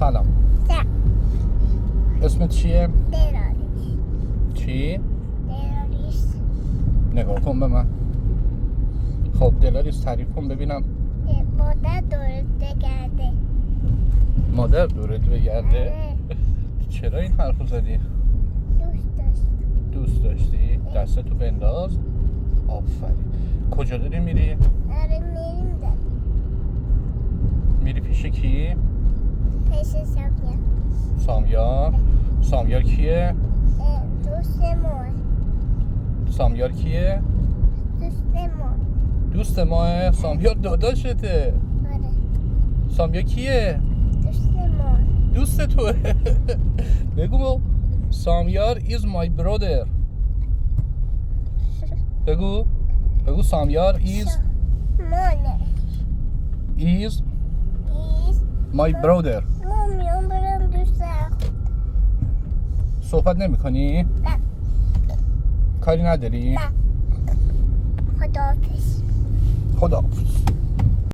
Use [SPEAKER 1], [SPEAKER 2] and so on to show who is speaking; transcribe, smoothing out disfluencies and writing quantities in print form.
[SPEAKER 1] سلام. اسمت چیه؟
[SPEAKER 2] دلاریس.
[SPEAKER 1] چی؟
[SPEAKER 2] دلاریس.
[SPEAKER 1] نگاه کن به من. خب دلاریس تعریف کن ببینم.
[SPEAKER 2] مادر دورت بگرده.
[SPEAKER 1] مادر دورت بگرده؟
[SPEAKER 2] آره.
[SPEAKER 1] چرا این حرفو زدی؟
[SPEAKER 2] دوست داشتم.
[SPEAKER 1] دوست داشتی؟ دستتو بنداز. آفرین. کجا داری میری؟
[SPEAKER 2] آره میریم داریم.
[SPEAKER 1] میری پیش کی؟
[SPEAKER 2] پیش سامیار.
[SPEAKER 1] سامیار. سامیار کیه؟
[SPEAKER 2] دوست ما.
[SPEAKER 1] سامیار کیه؟
[SPEAKER 2] دوست ما.
[SPEAKER 1] دوست ماه؟ سامیار داداشته.
[SPEAKER 2] آره.
[SPEAKER 1] سامیار کیه؟
[SPEAKER 2] دوست ما.
[SPEAKER 1] دوست توه. بگو سامیار is my brother. بگو سامیار is
[SPEAKER 2] مانه.
[SPEAKER 1] is
[SPEAKER 2] ایز.
[SPEAKER 1] my brother.
[SPEAKER 2] ما میام برم دوست خود.
[SPEAKER 1] صحبت نمی کنی؟
[SPEAKER 2] نه.
[SPEAKER 1] کاری نداری؟
[SPEAKER 2] نه. خداحافظ.
[SPEAKER 1] خداحافظ.